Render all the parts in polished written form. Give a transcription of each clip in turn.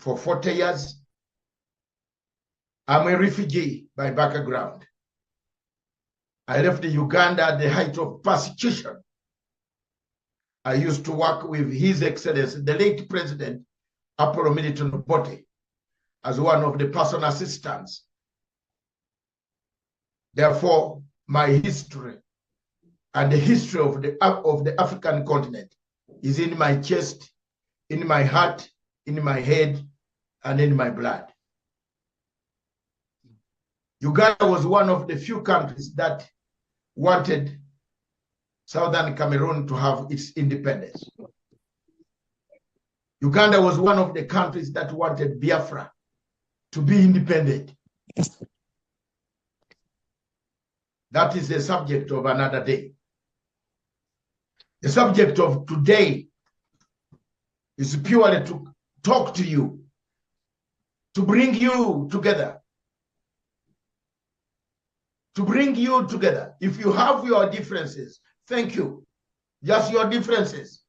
for 40 years. I'm a refugee by background. I left Uganda at the height of persecution. I used to work with His Excellency, the late President, Apollo Milton Obote, as one of the personal assistants. Therefore, my history and the history of the African continent is in my chest, in my heart, in my head, and in my blood. Uganda was one of the few countries that wanted Southern Cameroon to have its independence. Uganda was one of the countries that wanted Biafra to be independent. That is the subject of another day. The subject of today is purely to talk to you, to bring you together. To bring you together. If you have your differences, thank you. Just your differences.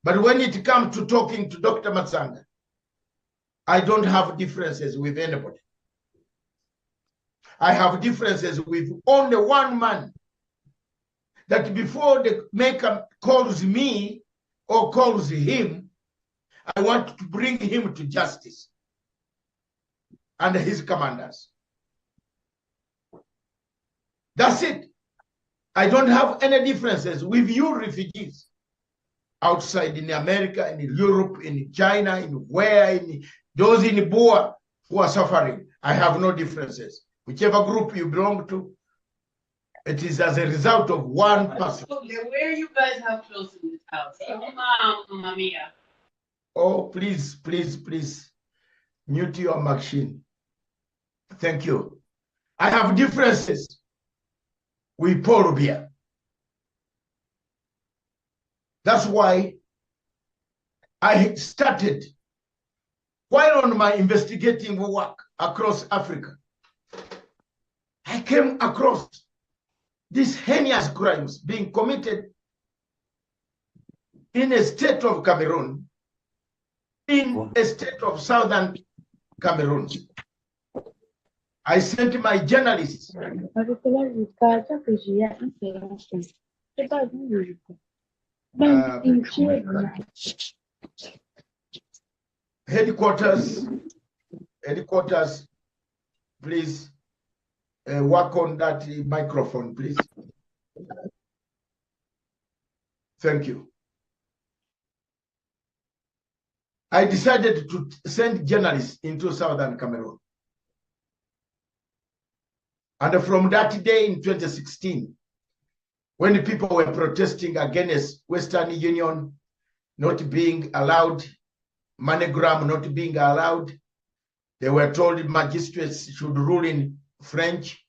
But when it comes to talking to Dr. Matsanga, I don't have differences with anybody. I have differences with only one man that before the maker calls me or calls him, I want to bring him to justice and his commanders. That's it. I don't have any differences with you refugees outside in America, in Europe, in China, in where, in those in Boer who are suffering. I have no differences. Whichever group you belong to, it is as a result of one person. Where you guys have close in this house? Mamma mia. Oh, please, please, please, mute your machine. Thank you. I have differences with Paul Biya. That's why I started, while on my investigating work across Africa, I came across these heinous crimes being committed in a state of Cameroon, in a state of southern Cameroon. I sent my journalists. Headquarters, please work on that microphone, please. Thank you. I decided to send journalists into southern Cameroon. And from that day in 2016, when the people were protesting against Western Union not being allowed, MoneyGram not being allowed, they were told magistrates should rule in French,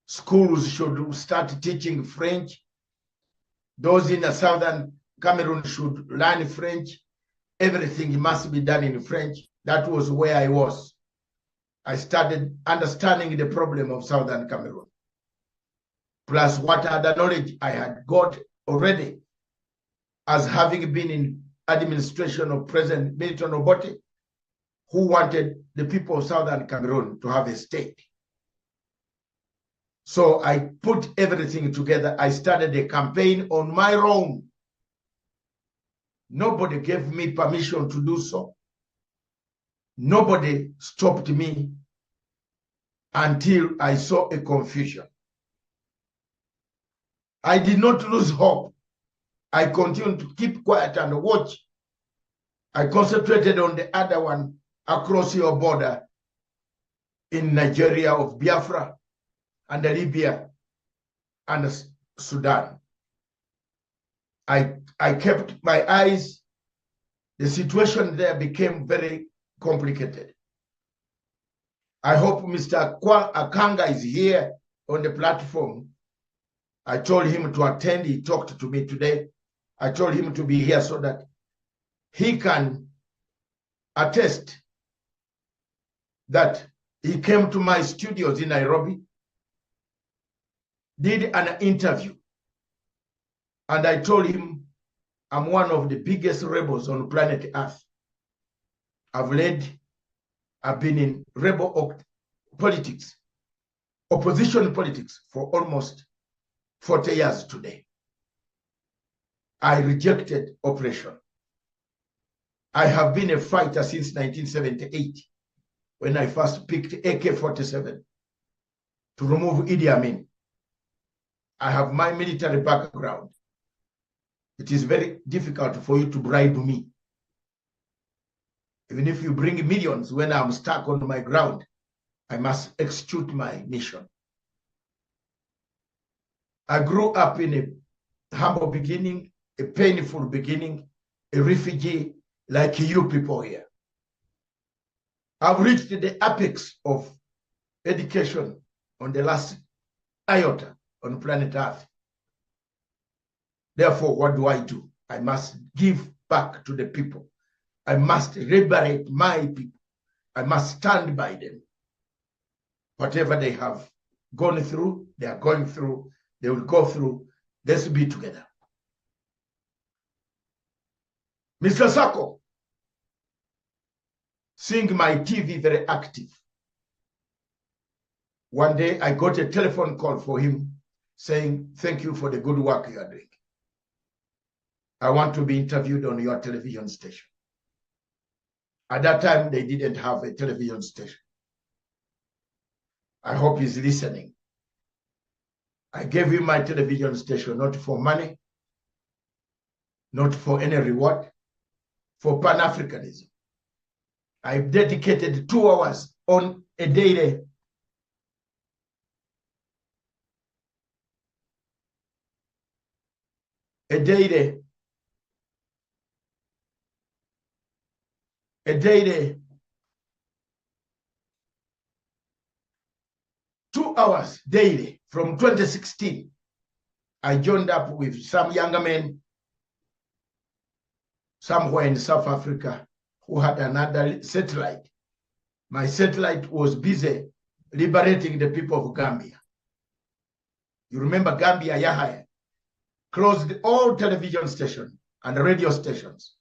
schools should start teaching French, those in the southern Cameroon should learn French, everything must be done in French. That was where I was. I started understanding the problem of southern Cameroon, plus what other knowledge I had got already as having been in administration of President Milton Obote, who wanted the people of southern Cameroon to have a state. So I put everything together. I started a campaign on my own. Nobody gave me permission to do so. Nobody stopped me until I saw a confusion. I did not lose hope. I continued to keep quiet and watch. I concentrated on the other one across your border in Nigeria of Biafra and Libya and Sudan. I kept my eyes. The situation there became very complicated. I hope Mr. Akanga is here on the platform. I told him to attend. He talked to me today. I told him to be here so that he can attest that he came to my studios in Nairobi, did an interview, and I told him I'm one of the biggest rebels on planet Earth. I've been in rebel politics, opposition politics for almost 40 years today. I rejected oppression. I have been a fighter since 1978 when I first picked AK-47 to remove Idi Amin. I have my military background. It is very difficult for you to bribe me. Even if you bring millions, when I'm stuck on my ground, I must execute my mission. I grew up in a humble beginning, a painful beginning, a refugee like you people here. I've reached the apex of education on the last iota on planet Earth. Therefore, what do? I must give back to the people. I must liberate my people. I must stand by them. Whatever they have gone through, they are going through, they will go through. Let's be together. Mr. Sako, seeing my TV very active. One day I got a telephone call for him saying, thank you for the good work you are doing. I want to be interviewed on your television station. At that time, they didn't have a television station. I hope he's listening. I gave him my television station, not for money, not for any reward, for Pan-Africanism. I dedicated 2 hours on a daily. A daily 2 hours daily from 2016. I joined up with some younger men somewhere in South Africa who had another satellite. My satellite was busy liberating the people of Gambia. You remember Gambia, Yahya closed all television stations and radio stations.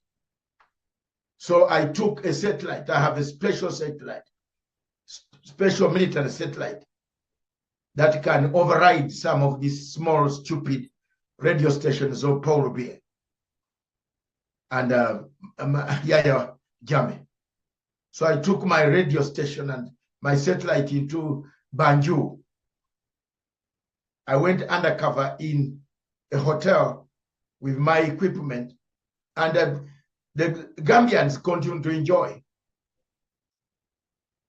So I took a satellite. I have a special satellite, special military satellite that can override some of these small, stupid radio stations of Paul Biya and Yaya Jame. So I took my radio station and my satellite into Banjul. I went undercover in a hotel with my equipment, and the Gambians continue to enjoy.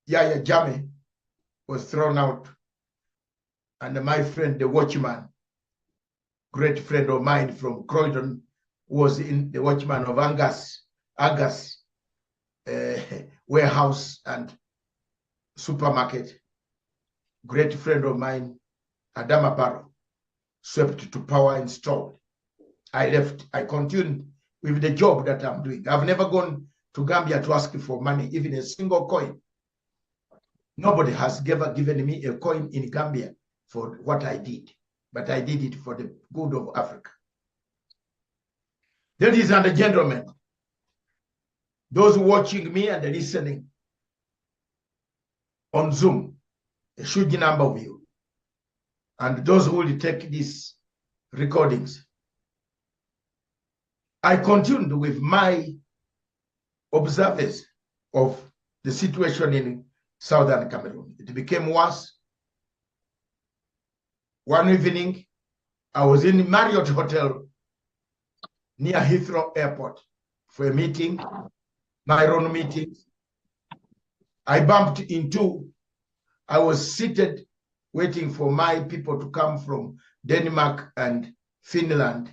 Yaya Jame was thrown out, and my friend, the watchman, great friend of mine from Croydon, was in the watchman of Angus warehouse and supermarket. Great friend of mine, Adama Barrow, swept to power installed. I left. I continued with the job that I'm doing. I've never gone to Gambia to ask for money, even a single coin. Nobody has ever given me a coin in Gambia for what I did, but I did it for the good of Africa. Ladies and gentlemen, those watching me and listening on Zoom, a huge number of you, and those who will take these recordings, I continued with my observance of the situation in southern Cameroon. It became worse. One evening, I was in Marriott Hotel near Heathrow Airport for a meeting, my own meeting. I bumped into, I was seated waiting for my people to come from Denmark and Finland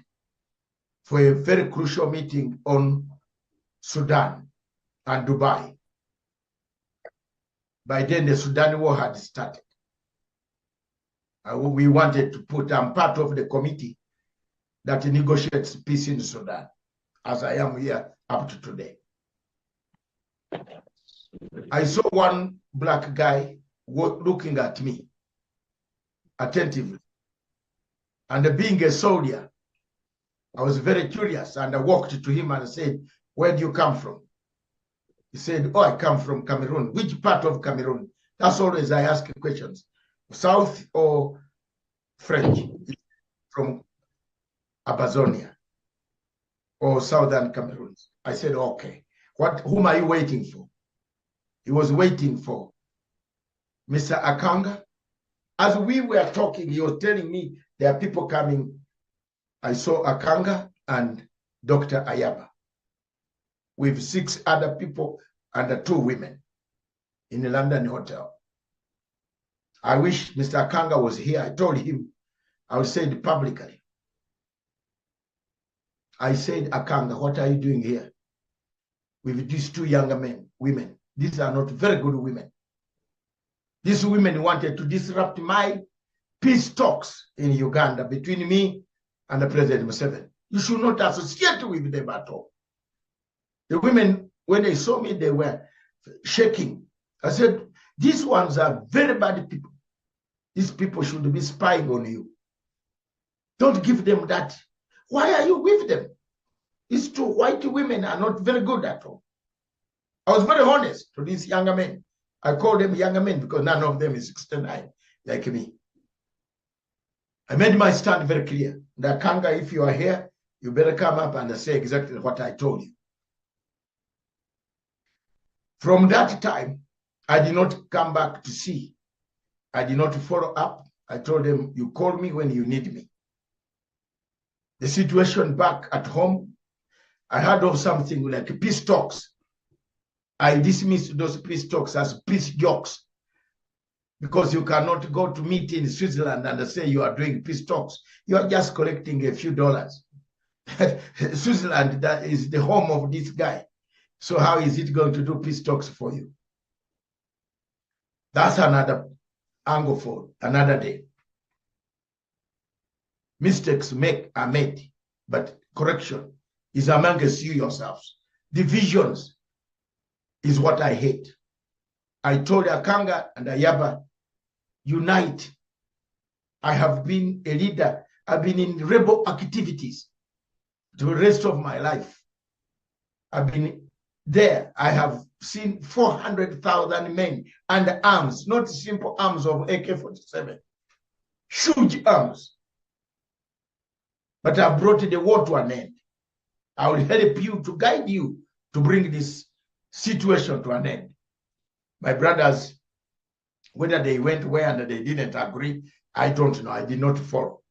for a very crucial meeting on Sudan and Dubai. By then, the Sudan war had started. We wanted to put, I'm part of the committee that negotiates peace in Sudan, as I am here up to today. I saw one black guy looking at me attentively. And being a soldier, I was very curious, and I walked to him and said, where do you come from? He said, oh, I come from Cameroon. Which part of Cameroon? That's always I ask questions. South or French? From Ambazonia or Southern Cameroon. I said, okay. Whom are you waiting for? He was waiting for Mr. Akanga. As we were talking, he was telling me there are people coming. I saw Akanga and Dr. Ayaba with 6 other people and 2 women in the London hotel. I wish Mr. Akanga was here. I told him, I would say it publicly. I said, Akanga, what are you doing here with these 2 younger women? These are not very good women. These women wanted to disrupt my peace talks in Uganda between me and the President Museveni. You should not associate with them at all. The women, when they saw me, they were shaking. I said, these ones are very bad people. These people should be spying on you. Don't give them that. Why are you with them? These 2 white women are not very good at all. I was very honest to these younger men. I call them younger men because none of them is 69 like me. I made my stand very clear. That Kanga, if you are here, you better come up and say exactly what I told you. From that time, I did not come back to see. I did not follow up. I told them, you call me when you need me. The situation back at home, I heard of something like peace talks. I dismissed those peace talks as peace jokes because you cannot go to meet in Switzerland and say you are doing peace talks. You are just collecting a few dollars. Switzerland, that is the home of this guy. So how is it going to do peace talks for you? That's another angle for another day. Mistakes are made, but correction is amongst you yourselves. Divisions is what I hate. I told Akanga and Ayaba, unite. I have been a leader. I've been in rebel activities the rest of my life. I've been there. I have seen 400,000 men and arms, not simple arms of AK-47, huge arms. But I've brought the war to an end. I will help you to guide you to bring this situation to an end. My brothers, whether they went where and they didn't agree, I don't know. I did not follow.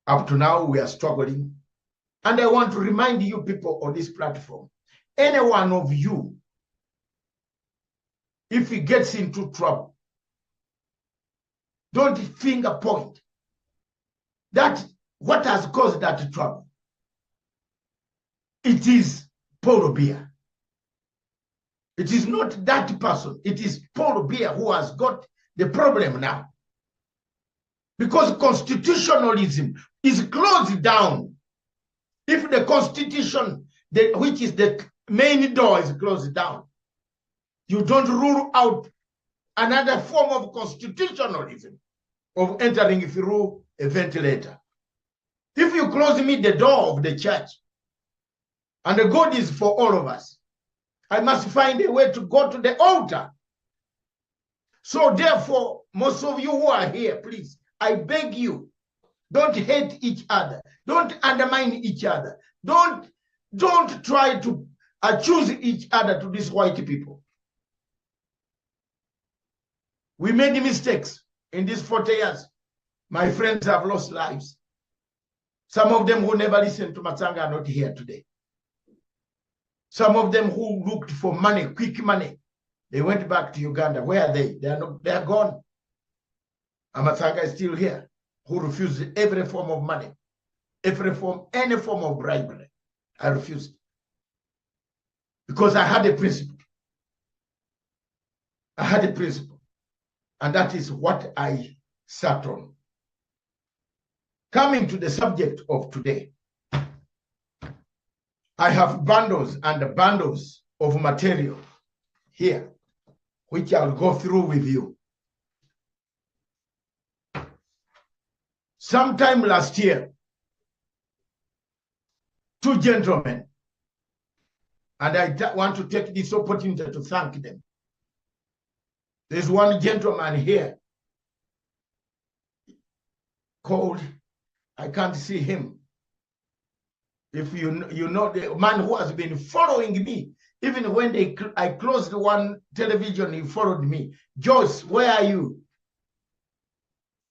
Up to now, we are struggling. And I want to remind you people on this platform, any one of you, if he gets into trouble, don't finger point. That what has caused that trouble? It is Paul Obiah. It is not that person. It is Paul Obiah who has got the problem now. Because constitutionalism is closed down. If the constitution, which is the main door, is closed down, you don't rule out another form of constitutionalism of entering through a ventilator. If you close me the door of the church, and the God is for all of us, I must find a way to go to the altar. So therefore, most of you who are here, please, I beg you, don't hate each other. Don't undermine each other. Don't try to accuse each other to these white people. We made mistakes in these 40 years. My friends have lost lives. Some of them who never listened to Matsanga are not here today. Some of them who looked for money, quick money, they went back to Uganda. Where are they? They are gone. And Matsanga is still here, who refused every form of money, any form of bribery. I refused. Because I had a principle. I had a principle. And that is what I sat on. Coming to the subject of today, I have bundles and bundles of material here, which I'll go through with you. Sometime last year, 2 gentlemen, And I want to take this opportunity to thank them. There's one gentleman here called, I can't see him. If you know the man who has been following me, even when I closed one television, he followed me. Joyce, where are you?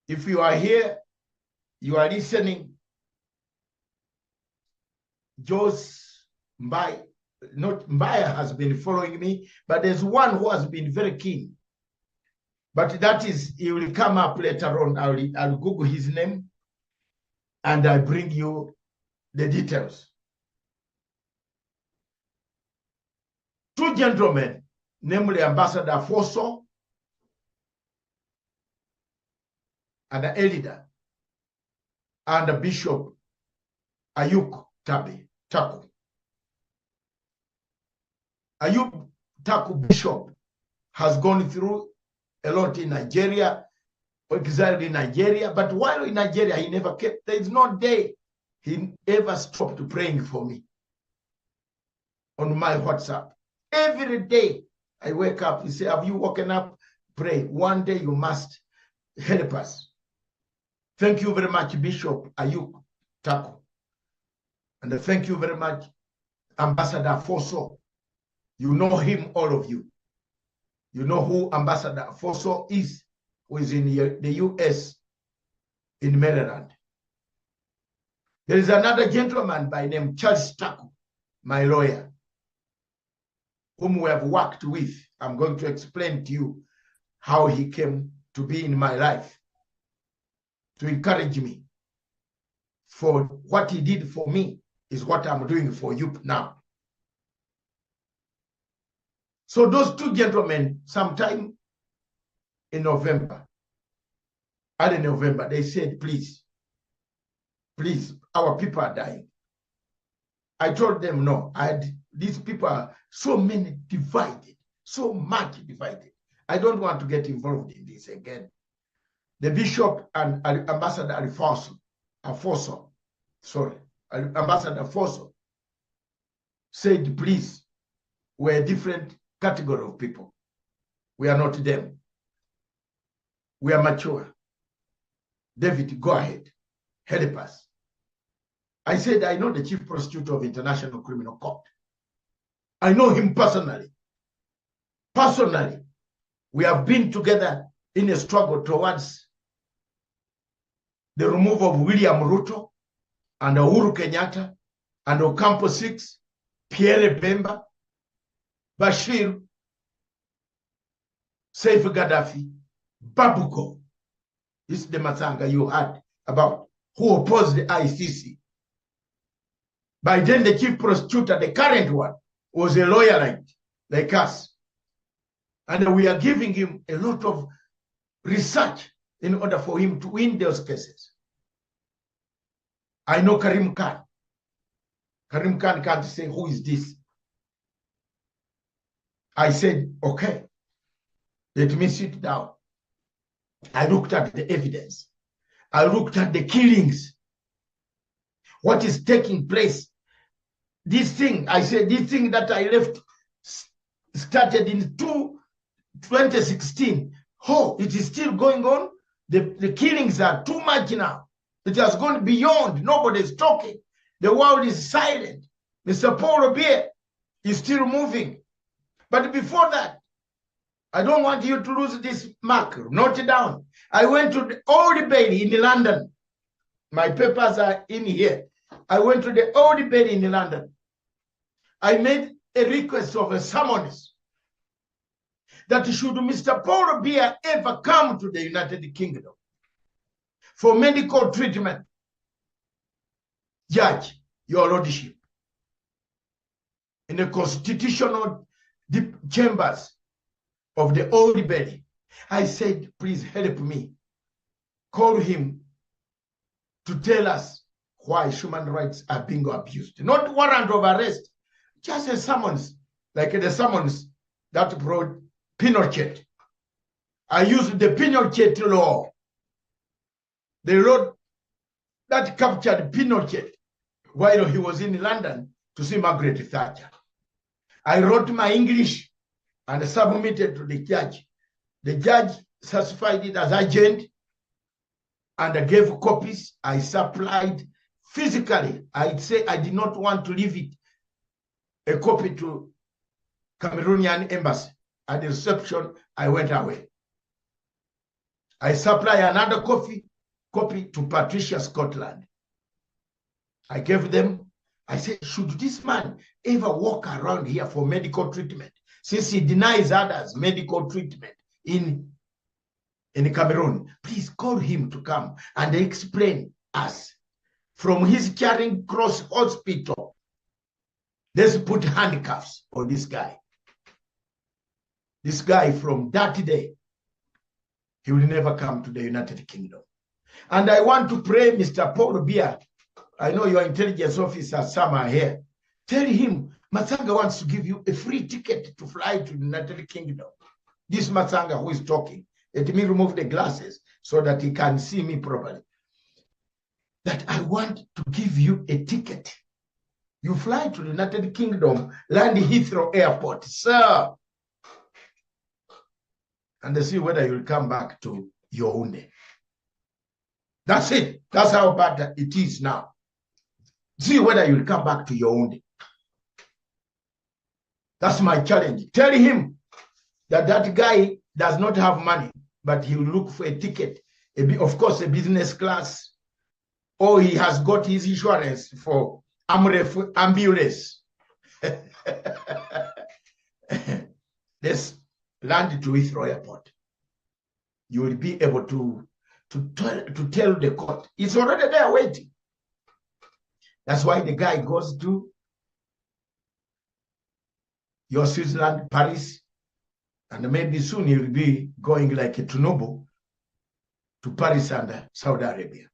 If you are here, you are listening. Joyce Mbaya, not Mbaya has been following me, but there's one who has been very keen. But that is, he will come up later on. I'll Google his name and I bring you the details. Two gentlemen, namely Ambassador Foso and the elder and the Bishop Ayuk Taku. Ayuk Taku Bishop has gone through a lot in Nigeria, exiled in Nigeria, but while in Nigeria, he never kept, there is no day he ever stopped praying for me on my WhatsApp. Every day I wake up, he say, have you woken up? Pray. One day you must help us. Thank you very much, Bishop Ayuk Taku. And thank you very much, Ambassador Foso. You know him, all of you. You know who Ambassador Foso is, who is in the US, in Maryland. There is another gentleman by name Charles Taku, my lawyer, whom we have worked with. I'm going to explain to you how he came to be in my life, to encourage me. For what he did for me is what I'm doing for you now. So those two gentlemen, sometime in November, early November, they said, please, our people are dying. I told them, no, these people are so many divided, so much divided. I don't want to get involved in this again. The bishop and Ambassador Ambassador Foso said, please, we're a different category of people. We are not them. We are mature. David, go ahead. Help us. I said, I know the chief prosecutor of International Criminal Court. I know him personally. Personally, we have been together in a struggle towards the removal of William Ruto and Uhuru Kenyatta and Ocampo 6, Pierre Bemba, Bashir, Saif Gaddafi, Babuko. This is the Matsanga you heard about, who opposed the ICC. By then, the chief prosecutor, the current one, was a lawyer like us. And we are giving him a lot of research in order for him to win those cases. I know Karim Khan. Karim Khan can't say, who is this? I said, okay, let me sit down. I looked at the evidence. I looked at the killings. What is taking place? This thing, I said, this thing that I left started in 2016. Oh, it is still going on. The killings are too much now. It has gone beyond. Nobody is talking. The world is silent. Mr. Paul Obiah is still moving. But before that, I don't want you to lose this mark. Note it down. I went to the Old Bailey in London. My papers are in here. I went to the Old Bailey in London. I made a request of a summons that should Mr. Paul Obiah ever come to the United Kingdom for medical treatment, Judge, your lordship, in the constitutional chambers of the Old Bailey. I said, please help me. Call him to tell us why human rights are being abused. Not warrant of arrest, just a summons, like the summons that brought Pinochet. I used the Pinochet law, the law that captured Pinochet while he was in London to see Margaret Thatcher. I wrote my English and submitted to the judge. The judge certified it as urgent and I gave copies. I supplied physically. I'd say I did not want to leave it, a copy to Cameroonian embassy. At the reception, I went away. I supply another copy to Patricia, Scotland. I gave them, I said, should this man ever walk around here for medical treatment, since he denies others medical treatment in Cameroon, please call him to come and explain us. From his Charing Cross Hospital, let's put handcuffs on this guy. This guy, from that day, he will never come to the United Kingdom. And I want to pray, Mr. Paul Biya. I know your intelligence officer, some are here. Tell him, Matsanga wants to give you a free ticket to fly to the United Kingdom. This Matsanga who is talking, let me remove the glasses so that he can see me properly. That I want to give you a ticket. You fly to the United Kingdom, land Heathrow Airport, sir. And see whether you'll come back to your own day. That's it. That's how bad it is now. See whether you'll come back to your own day. That's my challenge. Tell him that that guy does not have money, but he'll look for a ticket, of course, a business class, or he has got his insurance for ambulance. Let's land to Heathrow Airport. You will be able to tell the court. It's already there waiting. That's why the guy goes to your Switzerland, Paris, and maybe soon he'll be going like a Tinubu to Paris and Saudi Arabia.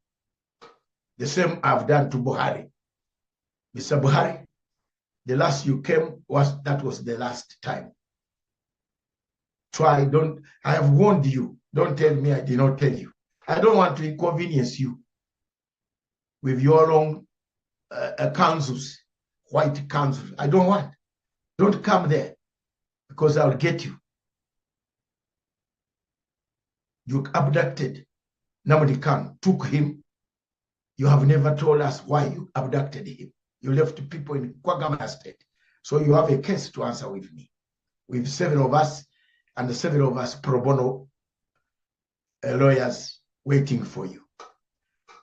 The same I've done to Buhari. Mr. Buhari, the last you came that was the last time. Try, I have warned you. Don't tell me I did not tell you. I don't want to inconvenience you with your own councils, white councils. I don't want. Don't come there because I'll get you. You abducted Namdi Khan, took him. You have never told us why you abducted him. You left people in Kwagama State. So you have a case to answer with me, with several of us, and several of us pro bono lawyers waiting for you.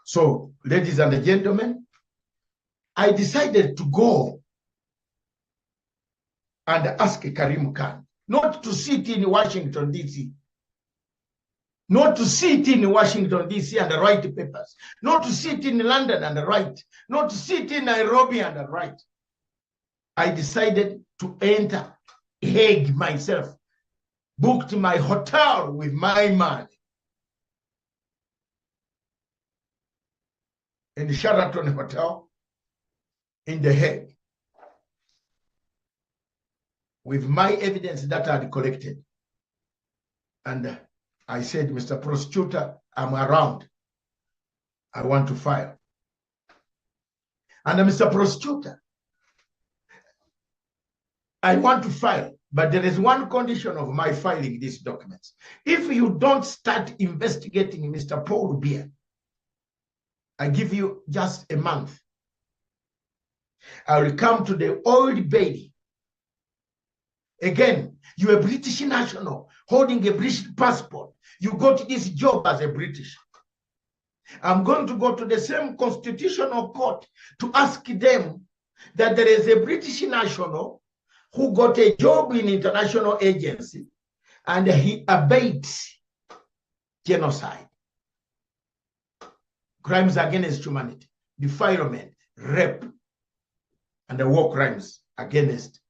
So, ladies and gentlemen, I decided to go and ask Karim Khan not to sit in Washington, D.C., not to sit in Washington, D.C. and write papers, not to sit in London and write, not to sit in Nairobi and write. I decided to enter Hague myself, booked my hotel with my money in the Sheraton Hotel in The Hague with my evidence that I had collected. And I said, Mr. Prosecutor, I'm around. I want to file. And Mr. Prosecutor, I want to file, but there is one condition of my filing these documents. If you don't start investigating Mr. Paul Biya, I give you just a month. I will come to the Old Bailey. Again, you're a British national holding a British passport. You got this job as a British. I'm going to go to the same constitutional court to ask them that there is a British national who got a job in international agency and he abates genocide, crimes against humanity, defilement, rape, and the war crimes against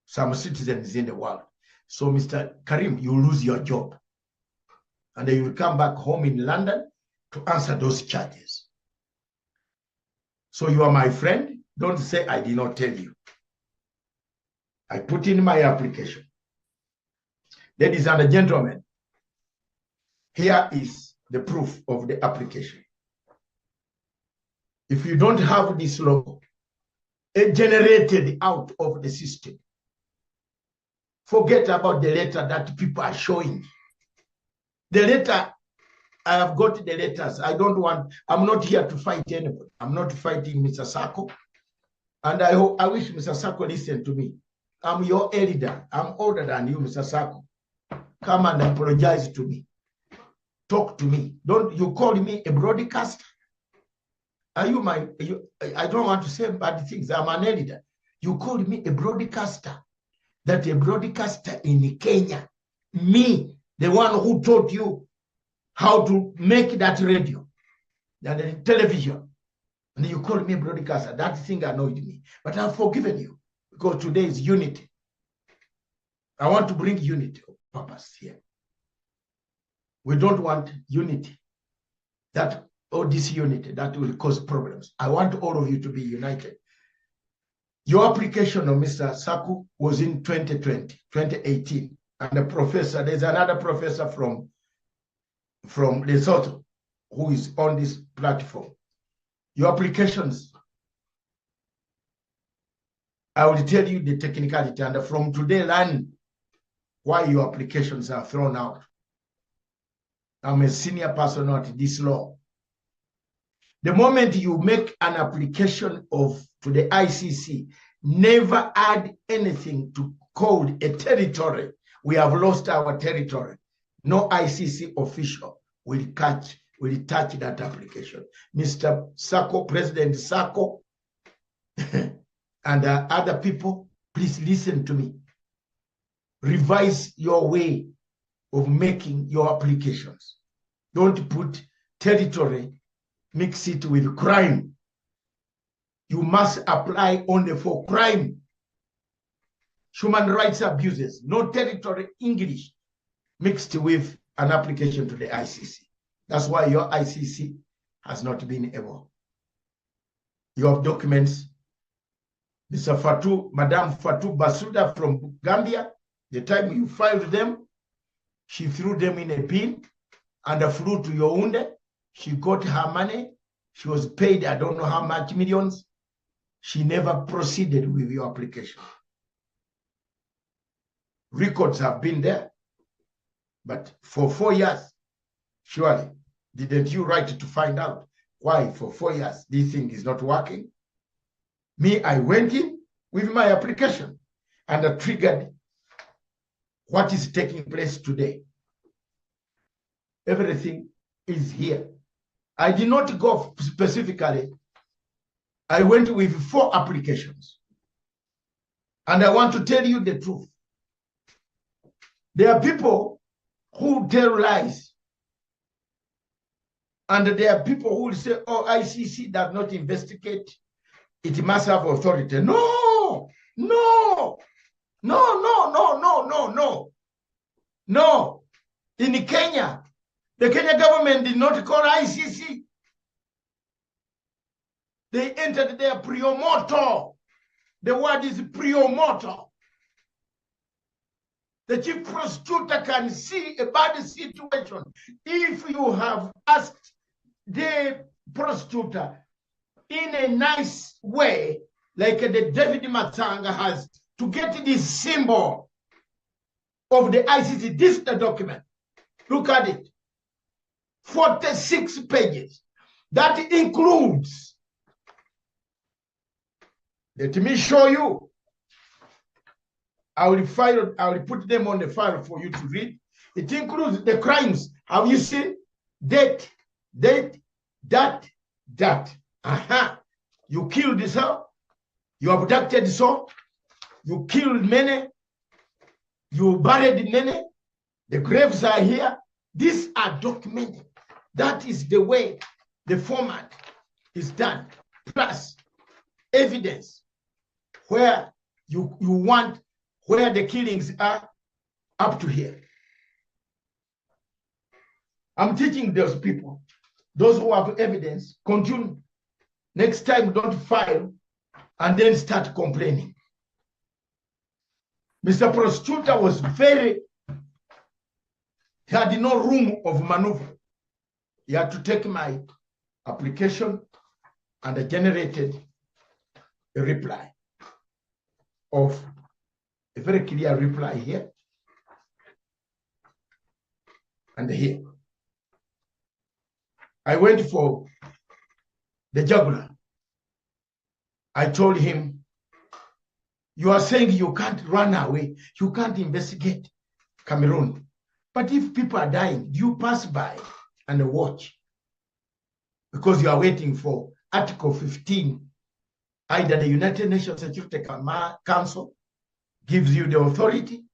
some citizens in the world. So, Mr. Karim, you lose your job. And then you will come back home in London to answer those charges. So you are my friend. Don't say I did not tell you. I put in my application. Ladies and gentlemen, here is the proof of the application. If you don't have this logo, generated out of the system. Forget about the letter that people are showing. The letter, I have got the letters. I'm not here to fight anybody. I'm not fighting Mr. Sako. And I wish Mr. Sako listen to me. I'm your elder. I'm older than you, Mr. Sako. Come and apologize to me. Talk to me. Don't you call me a broadcaster? I don't want to say bad things. I'm an elder. You called me a broadcaster. That a broadcaster in Kenya, me, the one who taught you how to make that radio and the television, and you called me a broadcaster. That thing annoyed me. But I've forgiven you because today is unity. I want to bring unity of purpose here. We don't want unity, disunity that will cause problems. I want all of you to be united. Your application of Mr. Saku was in 2018. And the professor, there's another professor from Lesotho who is on this platform. Your applications, I will tell you the technicality, and from today learn why your applications are thrown out. I'm a senior person at this law. The moment you make an application to the ICC, never add anything to code a territory. We have lost our territory. No ICC official will touch that application. Mr. Sako, President Sako, and other people, please listen to me. Revise your way of making your applications. Don't put territory, mix it with crime. You must apply only for crime. Human rights abuses, no territory English mixed with an application to the ICC. That's why your ICC has not been able. You have documents. Madame Fatou Basuda from Gambia, the time you filed them, she threw them in a bin and flew to Yaoundé. She got her money. She was paid, I don't know how much millions. She never proceeded with your application. Records have been there, but for 4 years, surely, didn't you write to find out why for 4 years this thing is not working? Me, I went in with my application and I triggered what is taking place today. Everything is here. I did not go specifically. I went with 4 applications. And I want to tell you the truth. There are people who tell lies. And there are people who will say, oh, ICC does not investigate. It must have authority. No, no, no, no, no, no, no, no. No. In Kenya, the Kenya government did not call ICC. They entered their prio moto. The word is prio moto. The chief prosecutor can see a bad situation. If you have asked the prosecutor in a nice way, like the David Matsanga has, to get this symbol of the ICC, this is the document. Look at it. 46 pages. That includes, let me show you. I will put them on the file for you to read. It includes the crimes. Have you seen? That. You killed so. You abducted so. You killed many. You buried many. The graves are here. These are documented. That is the way the format is done. Plus evidence where you want, where the killings are up to here. I'm teaching those people, those who have evidence, continue. Next time, don't file and then start complaining. Mr. Prosecutor was he had no room of maneuver. He had to take my application and I generated a reply of a very clear reply here and here. I went for the jugular. I told him, you are saying you can't run away, you can't investigate Cameroon. But if people are dying, you pass by and watch, because you are waiting for Article 15. Either the United Nations Security Council gives you the authority.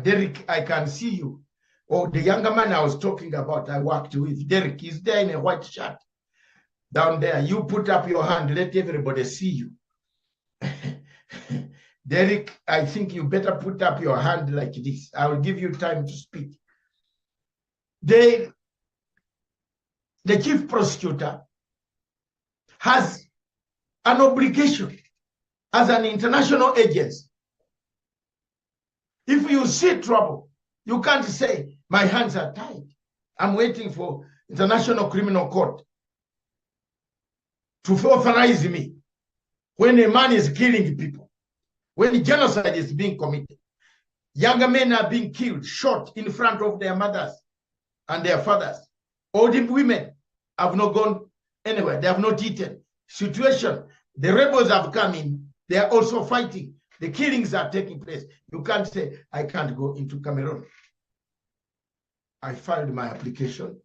Derek, I can see you. Or the younger man I was talking about, I worked with, Derek, is there in a white shirt down there. You put up your hand, let everybody see you. Derek, I think you better put up your hand like this. I will give you time to speak. The chief prosecutor has an obligation as an international agency. If you see trouble, you can't say, my hands are tied. I'm waiting for International Criminal Court to authorize me. When a man is killing people, when genocide is being committed, younger men are being killed, shot in front of their mothers and their fathers. All the women have not gone anywhere. They have not eaten. Situation, the rebels have come in. They are also fighting. The killings are taking place. You can't say, I can't go into Cameroon. I filed my application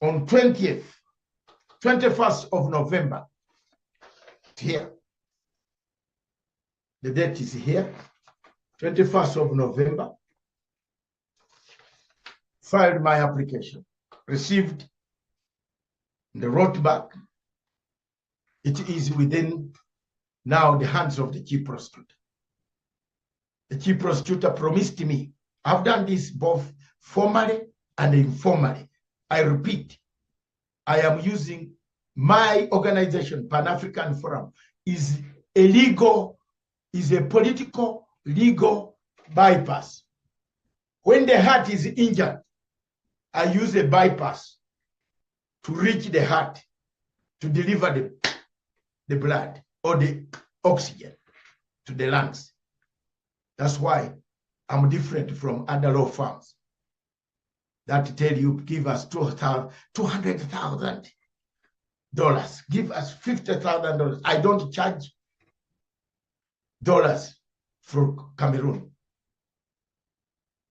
on 21st of November. Here. The date is here. 21st of November. Filed my application. Received the wrote back. It is within now the hands of the chief prosecutor. The chief prosecutor promised me, I've done this both formally and informally. I repeat, I am using my organization, Pan-African Forum, is a political legal bypass. When the heart is injured, I use a bypass to reach the heart, to deliver the blood or the oxygen to the lungs. That's why I'm different from other law firms that tell you, give us $200,000. Give us $50,000. I don't charge dollars for Cameroon,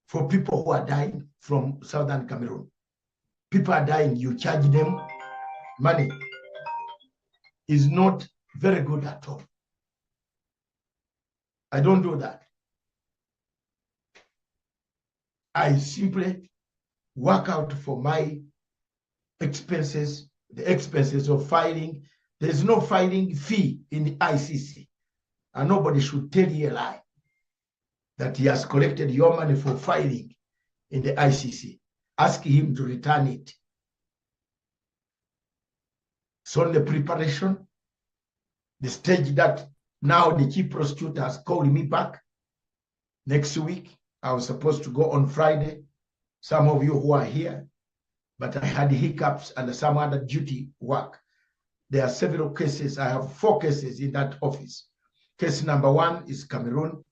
for people who are dying from southern Cameroon. People are dying, you charge them money. Is not very good at all. I don't do that. I simply work out for my expenses, the expenses of filing. There's no filing fee in the ICC. And nobody should tell you a lie that he has collected your money for filing in the ICC. Ask him to return it. So in the preparation, the stage that now the chief prosecutor has called me back next week. I was supposed to go on Friday. Some of you who are here, but I had hiccups and some other duty work. There are several cases. I have 4 cases in that office. Case number 1 is Cameroon.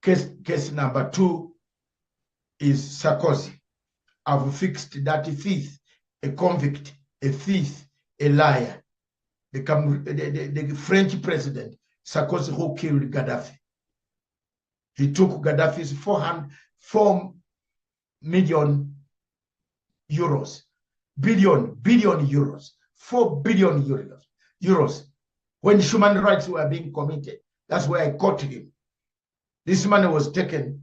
Case number 2 is Sarkozy. I've fixed that thief, a convict, a thief, a liar. The French president, Sarkozy, who killed Gaddafi. He took Gaddafi's 4 million euros, billion euros, 4 billion euros. When human rights were being committed, that's where I caught him. This money was taken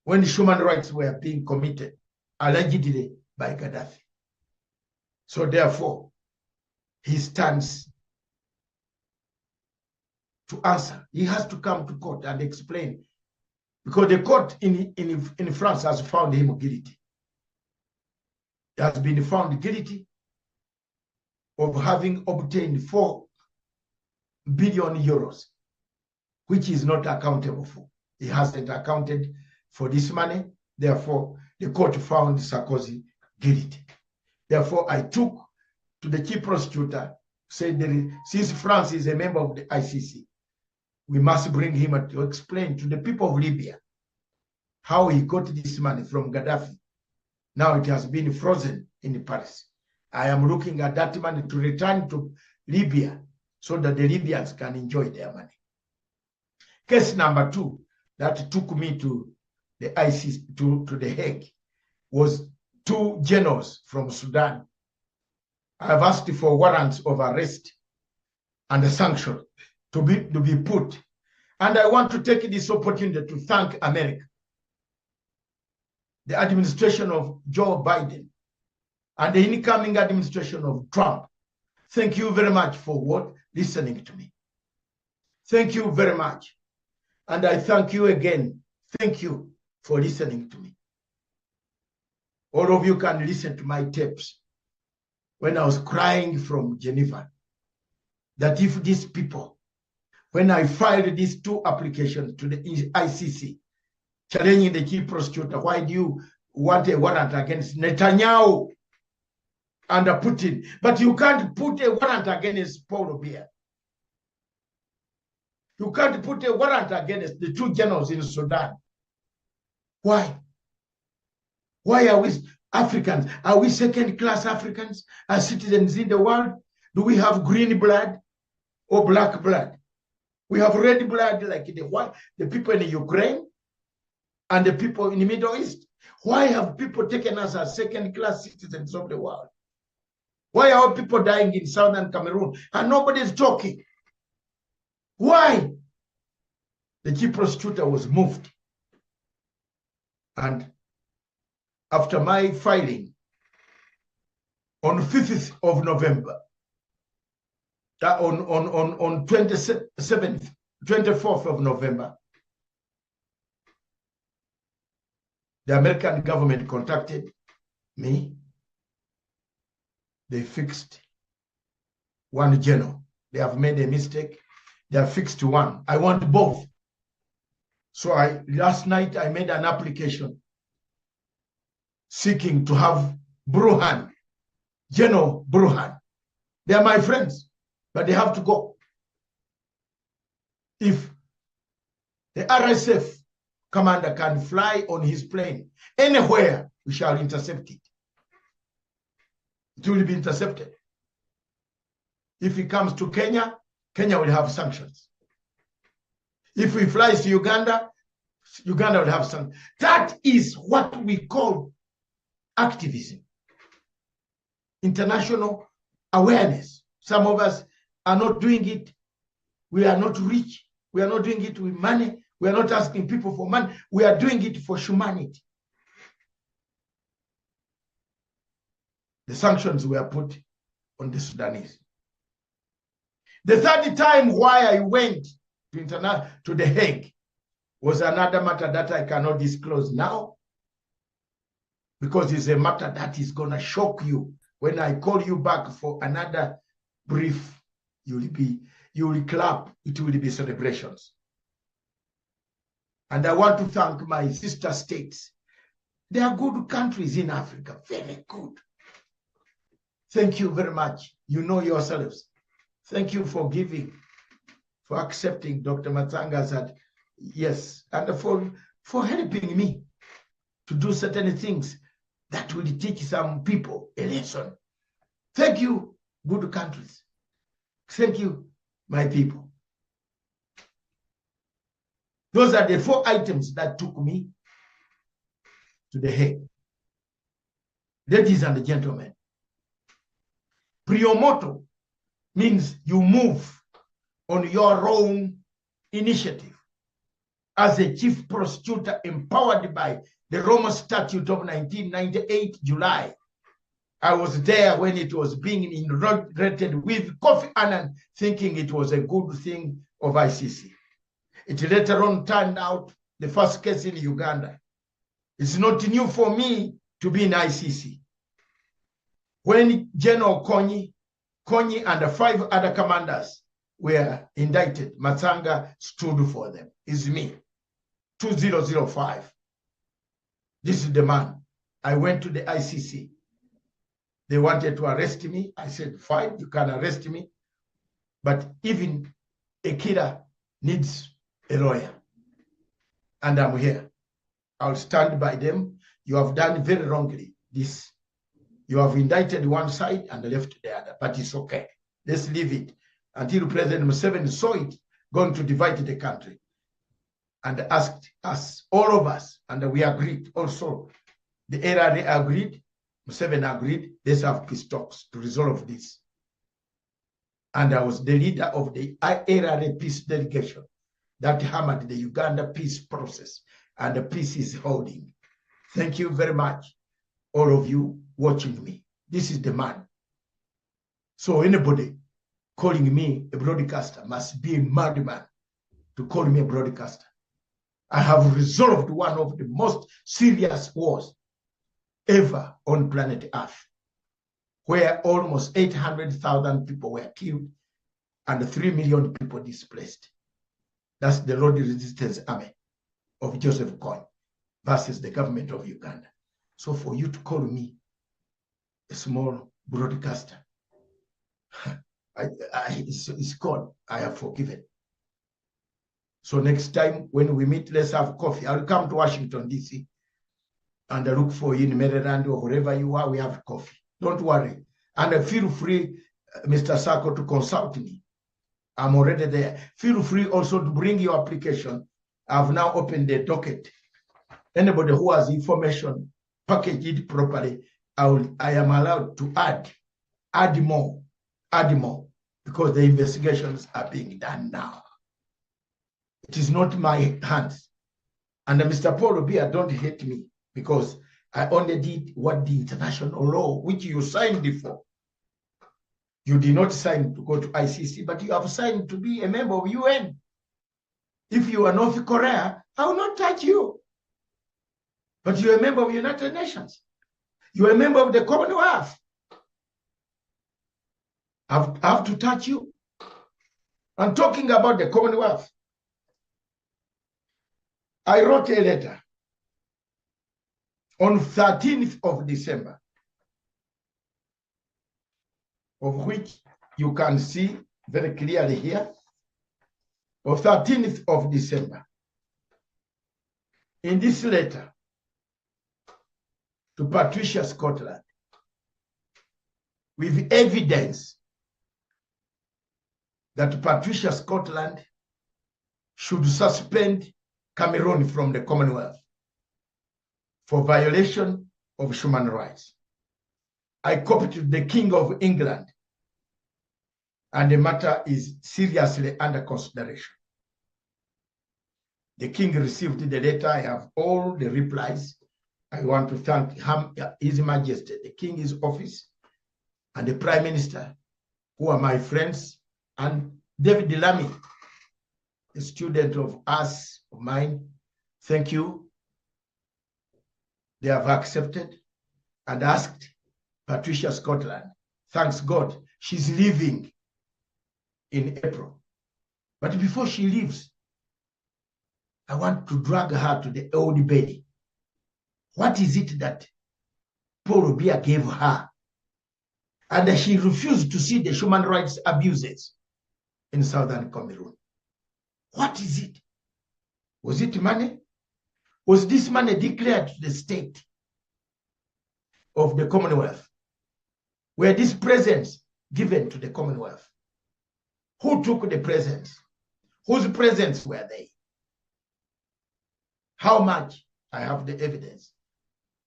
when human rights were being committed, allegedly by Gaddafi. So therefore, he stands to answer. He has to come to court and explain, because the court in France has found him guilty. He has been found guilty of having obtained 4 billion euros, which is not accountable for. He hasn't accounted for this money. Therefore, the court found Sarkozy guilty. Therefore, I took to the chief prosecutor, said since France is a member of the ICC, we must bring him to explain to the people of Libya how he got this money from Gaddafi. Now it has been frozen in Paris. I am looking at that money to return to Libya so that the Libyans can enjoy their money. Case number 2 that took me to the ICC, to the Hague, was 2 generals from Sudan. I have asked for warrants of arrest and a sanction to be put. And I want to take this opportunity to thank America, the administration of Joe Biden, and the incoming administration of Trump. Thank you very much for listening to me. Thank you very much. And I thank you again. Thank you for listening to me. All of you can listen to my tapes when I was crying from Geneva, that if these people, when I filed these 2 applications to the ICC, challenging the chief prosecutor, why do you want a warrant against Netanyahu and Putin, but you can't put a warrant against Paul Biya? You can't put a warrant against the 2 generals in Sudan. Why? Why are we Africans? Are we second-class Africans as citizens in the world? Do we have green blood or black blood? We have red blood like the people in Ukraine and the people in the Middle East. Why have people taken us as second-class citizens of the world? Why are people dying in southern Cameroon and nobody's talking? Why? The chief prosecutor was moved. And after my filing on 5th of November, on 27th, 24th of November, the American government contacted me. They fixed 1 general. They have made a mistake. They have fixed 1. I want both. So last night I made an application seeking to have Burhan, General Burhan. They are my friends, but they have to go. If the RSF commander can fly on his plane anywhere, we shall intercept it. It will be intercepted. If he comes to Kenya, Kenya will have sanctions. If he flies to Uganda, Uganda will have sanctions. That is what we call activism. International awareness. Some of us are not doing it. We are not rich. We are not doing it with money. We are not asking people for money. We are doing it for humanity. The sanctions were put on the Sudanese. The 3rd time why I went to the Hague was another matter that I cannot disclose now, because it's a matter that is going to shock you. When I call you back for another brief, you will clap. It will be celebrations. And I want to thank my sister states. They are good countries in Africa, very good. Thank you very much. You know yourselves. Thank you for giving, for accepting Dr. Matsanga said yes, and for helping me to do certain things that will teach some people a lesson. Thank you, good countries. Thank you, my people. Those are the 4 items that took me to the Hague. Ladies and gentlemen, Prio moto means you move on your own initiative. As a chief prosecutor empowered by the Roma Statute of 1998, July, I was there when it was being inaugurated with Kofi Annan, thinking it was a good thing of ICC. It later on turned out the first case in Uganda. It's not new for me to be in ICC. When General Konyi and 5 other commanders were indicted, Matsanga stood for them. It's me, 2005. This is the man. I went to the ICC. They wanted to arrest me. I said, fine, you can arrest me. But even a killer needs a lawyer. And I'm here. I'll stand by them. You have done very wrongly this. You have indicted one side and left the other, but it's okay. Let's leave it until President Museveni saw it going to divide the country and asked us, all of us, and we agreed also. The LRA agreed, Museveni agreed, let's have peace talks to resolve this. And I was the leader of the LRA peace delegation that hammered the Uganda peace process, and the peace is holding. Thank you very much, all of you watching me. This is the man. So anybody calling me a broadcaster must be a madman to call me a broadcaster. I have resolved one of the most serious wars ever on planet Earth, where almost 800,000 people were killed and 3 million people displaced. That's the Lord Resistance Army of Joseph Kony versus the government of Uganda. So for you to call me a small broadcaster, it's gone. I have forgiven. So next time when we meet, let's have coffee. I'll come to Washington, D.C. and I look for you in Maryland or wherever you are. We have coffee. Don't worry. And feel free, Mr. Sako, to consult me. I'm already there. Feel free also to bring your application. I've now opened the docket. Anybody who has information, package it properly, I am allowed to add more, because the investigations are being done now. It is not my hands. And Mr. Paul Obiah, don't hate me, because I only did what the international law, which you signed for. You did not sign to go to ICC, but you have signed to be a member of UN. If you are North Korea, I will not touch you. But you're a member of the United Nations. You're a member of the Commonwealth. I have to touch you. I'm talking about the Commonwealth. I wrote a letter on 13th of December, of which you can see very clearly here, on 13th of December. In this letter to Patricia Scotland, with evidence that Patricia Scotland should suspend Cameroon from the Commonwealth for violation of human rights. I copied the King of England, and the matter is seriously under consideration. The King received the letter. I have all the replies. I want to thank His Majesty, the King, his office, and the Prime Minister, who are my friends, and David Lamy, a student of mine. Thank you. They have accepted and asked Patricia Scotland. Thanks God, she's leaving in April. But before she leaves, I want to drag her to the old bay. What is it that Paul Obiah gave her? And that she refused to see the human rights abuses in southern Cameroon. What is it? Was it money? Was this money declared to the state of the Commonwealth? Were these presents given to the Commonwealth? Who took the presents? Whose presents were they? How much? I have the evidence.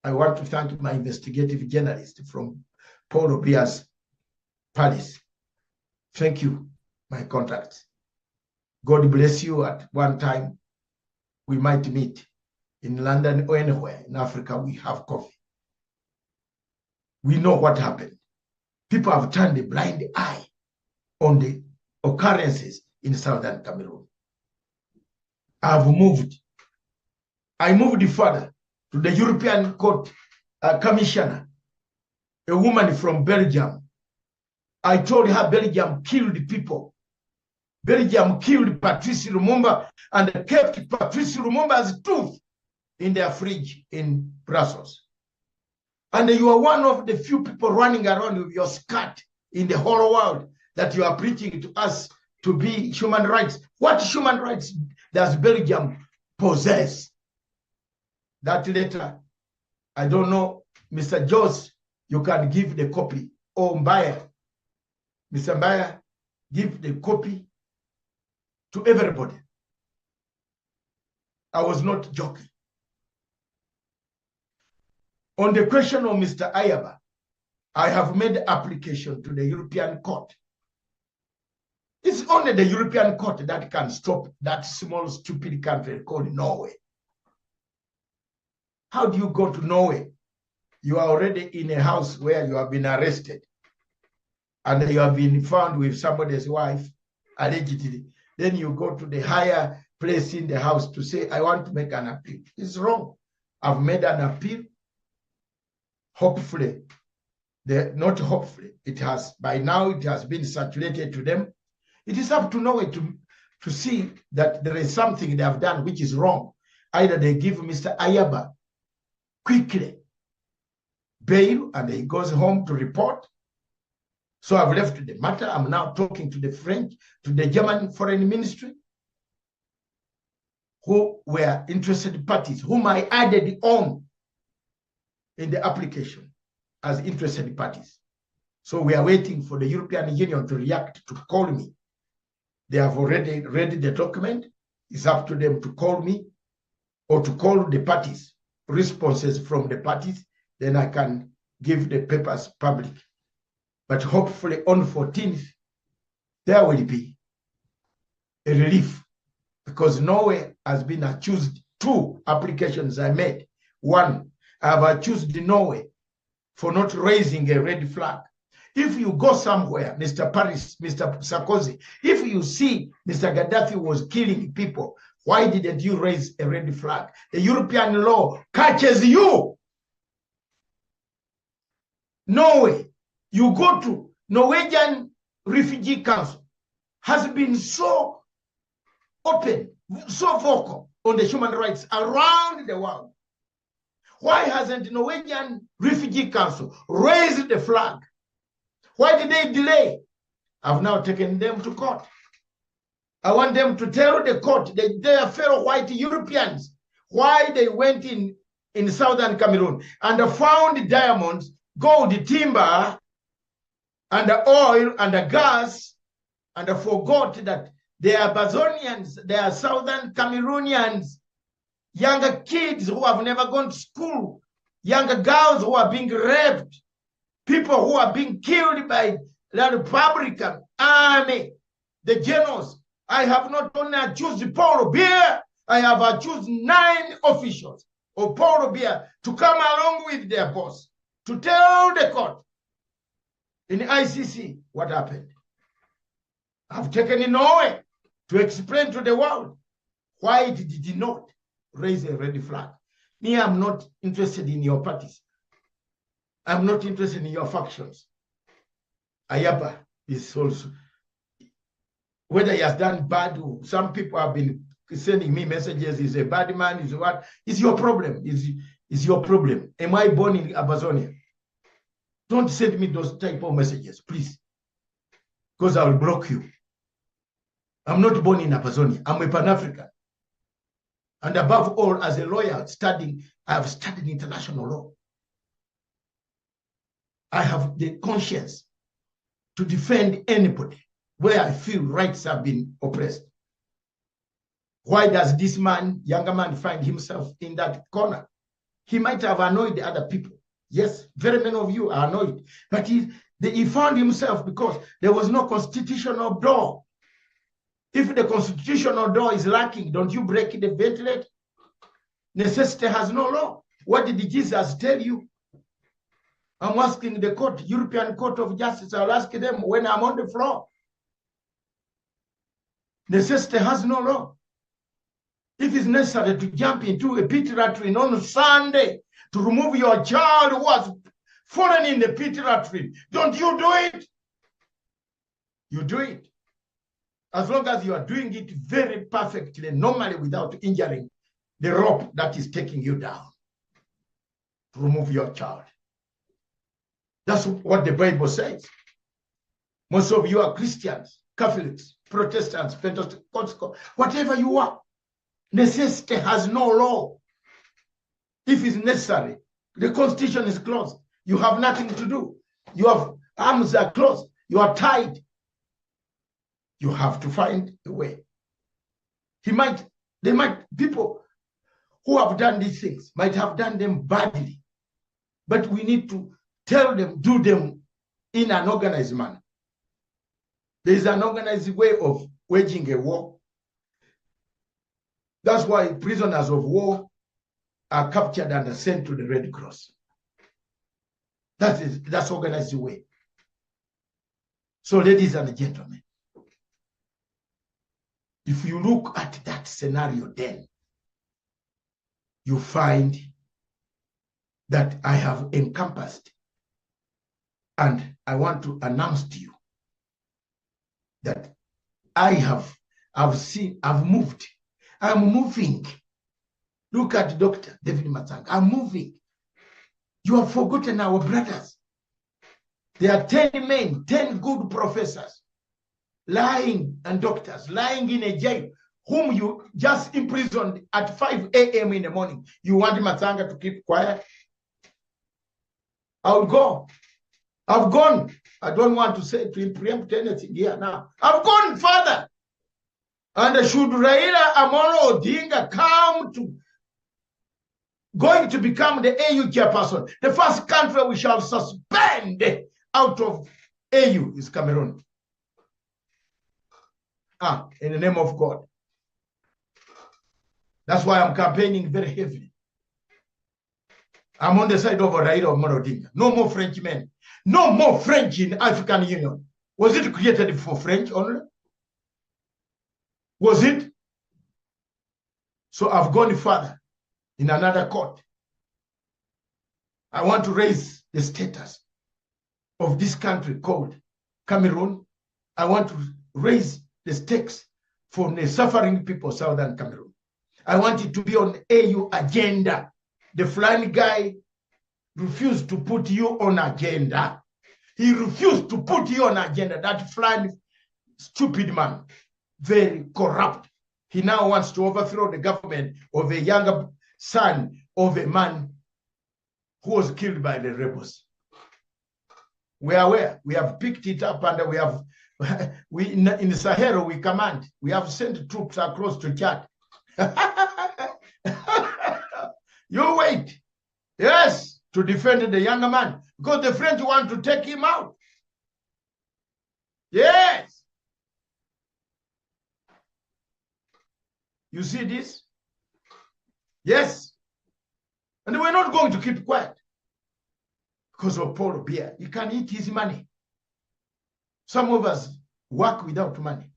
I want to thank my investigative journalist from Paul Obiah's palace. Thank you, my contacts. God bless you. At one time, we might meet in London or anywhere in Africa. We have coffee. We know what happened. People have turned a blind eye on the occurrences in southern Cameroon. I moved further to the European Court Commissioner, a woman from Belgium. I told her Belgium killed people. Belgium killed Patrice Lumumba and kept Patrice Lumumba's tooth in their fridge in Brussels. And you are one of the few people running around with your skirt in the whole world that you are preaching to us to be human rights. What human rights does Belgium possess? That letter, I don't know, Mr. Jones, you can give the copy. Or Mbaya, Mr. Mbaya, give the copy to everybody. I was not joking. On the question of Mr. Ayaba, I have made application to the European Court. It's only the European Court that can stop that small, stupid country called Norway. How do you go to Norway? You are already in a house where you have been arrested and you have been found with somebody's wife, allegedly. Then you go to the higher place in the house to say, I want to make an appeal. It's wrong. I've made an appeal. Hopefully, not hopefully, it has, by now it has been circulated to them. It is up to Norway to see that there is something they have done which is wrong. Either they give Mr. Ayaba quickly bail and he goes home to report. So I've left the matter. I'm now talking to the French, to the German Foreign Ministry, who were interested parties, whom I added on in the application as interested parties. So we are waiting for the European Union to react, to call me. They have already read the document. It's up to them to call me or to call the parties, responses from the parties. Then I can give the papers public. But hopefully on 14th, there will be a relief, because Norway has been accused. 2 applications I made. 1, I have accused Norway for not raising a red flag. If you go somewhere, Mr. Paris, Mr. Sarkozy, if you see Mr. Gaddafi was killing people, why didn't you raise a red flag? The European law catches you. Norway, you go to Norwegian Refugee Council, has been so open, so vocal on the human rights around the world. Why hasn't Norwegian Refugee Council raised the flag? Why did they delay? I've now taken them to court. I want them to tell the court, their fellow white Europeans, why they went in southern Cameroon and found diamonds, gold, timber, and oil and gas, and forgot that they are Ambazonians, they are southern Cameroonians, younger kids who have never gone to school, younger girls who are being raped, people who are being killed by the Republican Army, the generals. I have not only accused Paul Biya, I have accused 9 officials of Paul Biya to come along with their boss to tell the court in the ICC what happened. I've taken in Norway to explain to the world why it did not raise a red flag. Me, I'm not interested in your parties. I'm not interested in your factions. Ayaba is also, whether he has done bad, some people have been sending me messages, he's a bad man, is what? It's your problem. It's your problem. Am I born in Ambazonia? Don't send me those type of messages, please, because I will block you. I'm not born in Ambazonia. I'm a Pan-African. And above all, as a lawyer studying, I have studied international law. I have the conscience to defend anybody where I feel rights have been oppressed. Why does this man, younger man, find himself in that corner? He might have annoyed the other people. Yes, very many of you are annoyed. But he found himself because there was no constitutional door. If the constitutional door is lacking, don't you break the ventilator? Necessity has no law. What did Jesus tell you? I'm asking the court, European Court of Justice, I'll ask them when I'm on the floor. Necessity has no law. If it's necessary to jump into a pit latrine on Sunday to remove your child who has fallen in the pit latrine, don't you do it? You do it. As long as you are doing it very perfectly, normally without injuring the rope that is taking you down to remove your child. That's what the Bible says. Most of you are Christians, Catholics, Protestants, Pentecostals, whatever you are. Necessity has no law. If it's necessary, the constitution is closed. You have nothing to do. Your arms are closed. You are tied. You have to find a way. People who have done these things might have done them badly, but we need to tell them, do them in an organized manner. There is an organized way of waging a war. That's why prisoners of war are captured and are sent to the Red Cross. That's organized way. So, ladies and gentlemen, if you look at that scenario, then you find that I have encompassed, and I want to announce to you that I've moved. I'm moving. Look at Dr. David Matsanga. I'm moving. You have forgotten our brothers. There are 10 men, 10 good professors, lying, and doctors lying in a jail, whom you just imprisoned at 5 a.m. in the morning. You want Matsanga to keep quiet? I'll go. I've gone. I don't want to preempt anything here now. I've gone further. And should Raila Amolo Odinga going to become the AU chairperson, the first country we shall suspend out of AU is Cameroon. In the name of God. That's why I'm campaigning very heavily. I'm on the side of Raila Amolo Odinga. No more Frenchmen. No more French in African Union. Was it created for French only? Was it? So I've gone further in another court. I want to raise the status of this country called Cameroon. I want to raise the stakes for the suffering people of Southern Cameroon. I want it to be on AU agenda. The flying guy refused to put you on agenda. He refused to put you on agenda. That flying stupid man, very corrupt. He now wants to overthrow the government of a younger son of a man who was killed by the rebels. We are aware. We have picked it up, and we have in the Sahel we command. We have sent troops across to Chad. You wait. Yes, to defend the younger man, because the French want to take him out. Yes. You see this? Yes. And we're not going to keep quiet because of Paul Biya. He can eat his money. Some of us work without money.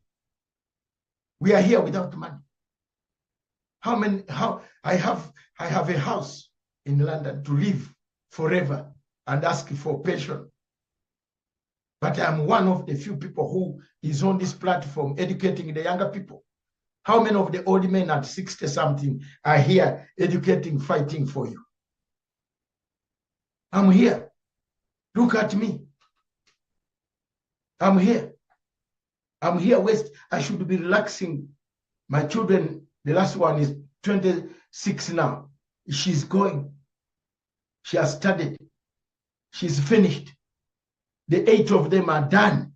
We are here without money. I have a house in London to live forever and ask for pension. But I'm one of the few people who is on this platform educating the younger people. How many of the old men at 60-something are here educating, fighting for you? I'm here. Look at me. I'm here. I'm here west. I should be relaxing. My children, the last one is 26 now. She's going. She has studied. She's finished. The 8 of them are done.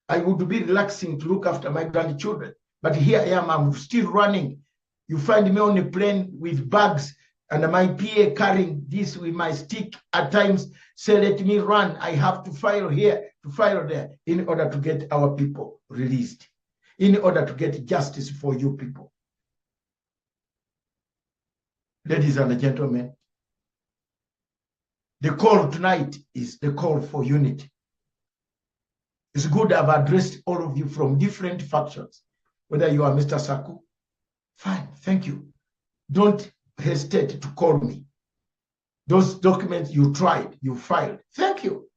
I would be relaxing to look after my grandchildren. But here I am, I'm still running. You find me on a plane with bags and my PA carrying this with my stick at times. Say, let me run. I have to file here, to file there, in order to get our people released, in order to get justice for you people. Ladies and gentlemen, the call tonight is the call for unity. It's good I've addressed all of you from different factions. Whether you are Mr. Saku, fine, thank you. Don't hesitate to call me. Those documents you tried, you filed, thank you.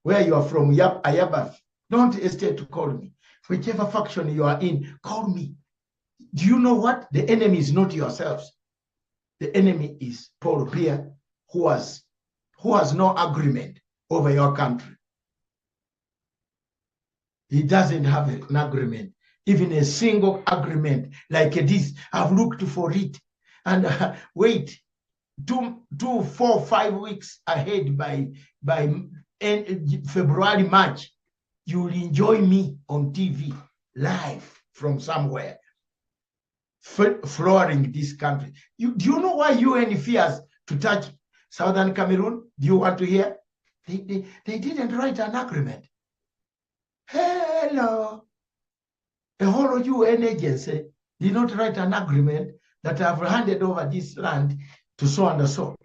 Where you are from, Ayabaf, don't hesitate to call me. Whichever faction you are in, call me. Do you know what? The enemy is not yourselves. The enemy is Paul Biya, who has no agreement over your country. He doesn't have an agreement, even a single agreement like this. I've looked for it. And wait, 2, 4, 5 weeks ahead by February, March, you will enjoy me on TV live from somewhere, flooring this country. Do you know why UN fears to touch Southern Cameroon? Do you want to hear? They didn't write an agreement. Hello. The whole UN agency did not write an agreement that I've handed over this land to so and so.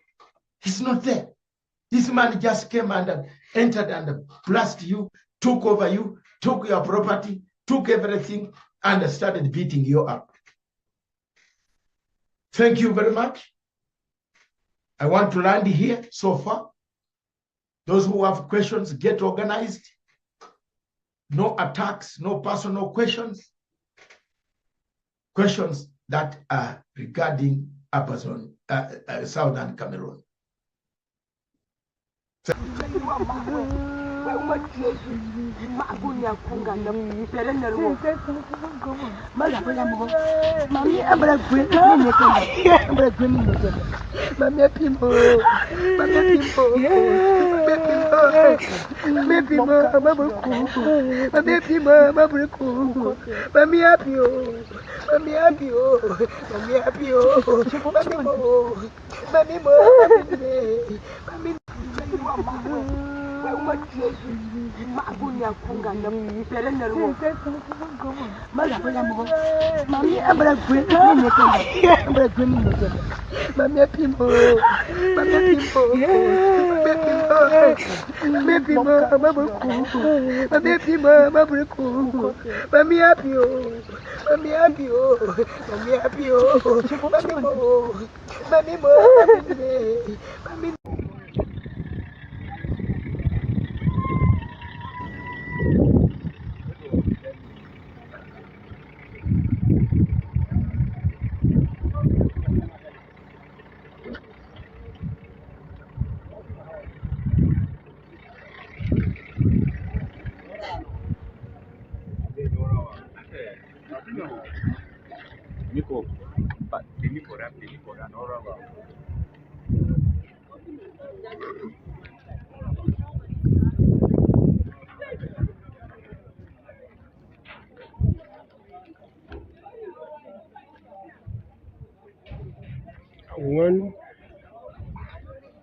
It's not there. This man just came and entered and blasted you, took over you, took your property, took everything, and started beating you up. Thank you very much. I want to land here so far. Those who have questions, get organized. No attacks, no personal questions. Questions that are regarding Ambazonia, Southern Cameroon.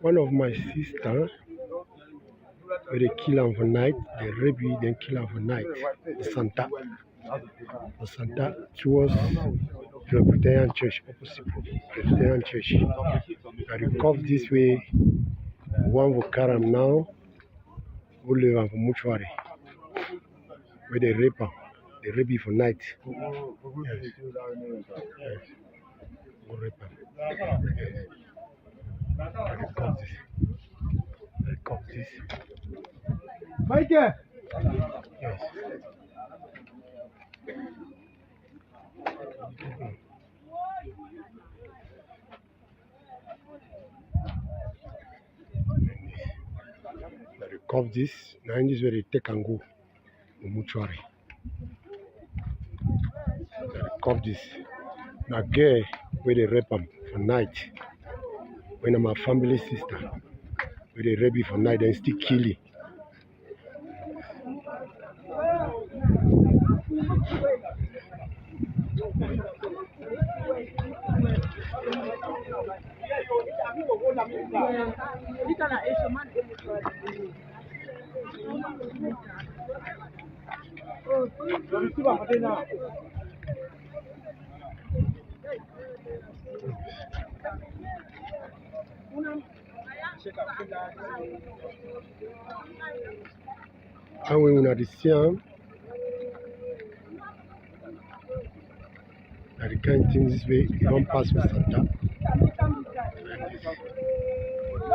One of my sister, where they kill him for night, they rape you, then kill him for night. The Santa towards Presbyterian Church, opposite Presbyterian Church. I recover this way. One will carry him now, who live on for mortuary, where they rape him. They rape you for night. Yes. Yes. Go rape him. Yes. I recover this. Mike! Yes. I recover this. Now in this way they take and go to mortuary. I recover this. Now girl where they rape them for night. When I'm a family sister, where they rape you for night and still kill you. And when we see them, that the kind of things this way, you don't pass with Santa.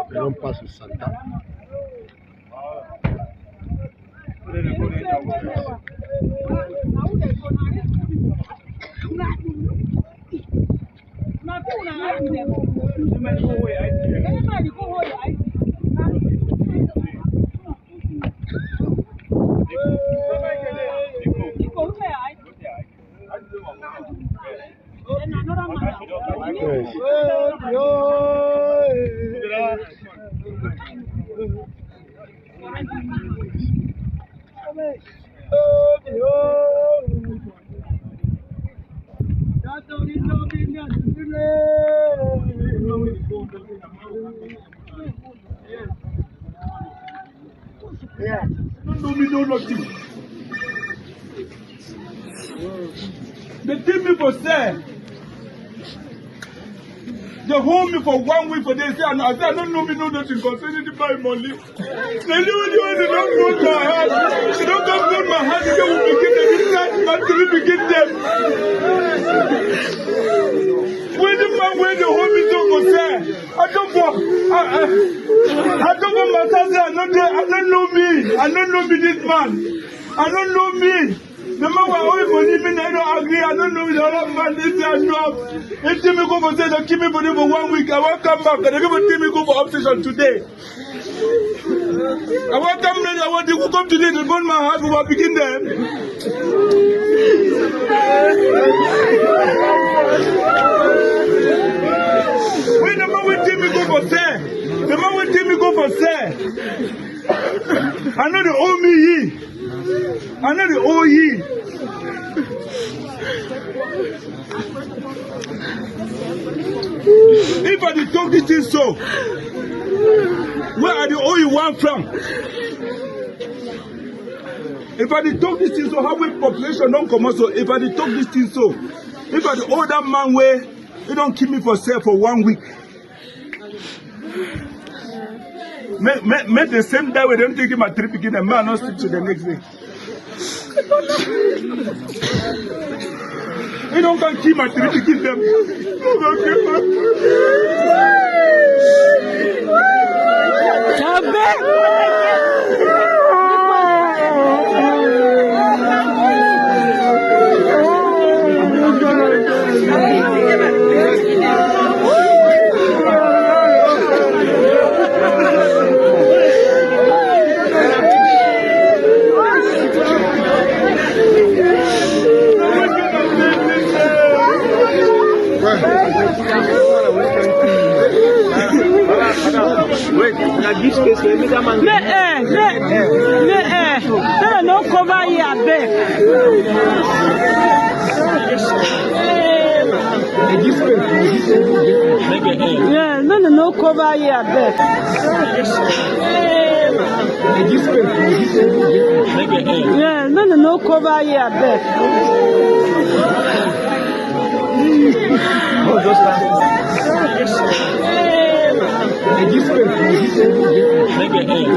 You don't pass with Santa. They keep me for sale. They hold me for 1 week for this. I don't know me, no nothing concerning the buy money. They don't know my heart. They don't know my heart. They will begin them inside, but they begin them. When the man when they hold me so for sale, I don't want Matsanga. I don't know me. I don't know me this man. I don't know me. The man who always money me, I don't agree. I don't know the other man. This is a job. If they me go for say they keep me for 1 week, I won't come back. They're going to me go for obsession today. I won't come there. I want to go come today. They go in my house. We will begin them. When the man will take me go for say, the man will take me go for say. I know they owe me ye. I know they owe ye. If I did talk this thing so, where are the owe you one from? If I did talk this thing so, how will population don't come out so? If I did talk this thing so, if I did owe that man where they don't keep me for sale for 1 week. Make the same day we don't take him a trip again and man not sleep to the next day. You don't can keep my trip to give them. No cover here, babe. Yeah, no cover here, babe. Yeah, no cover here, babe.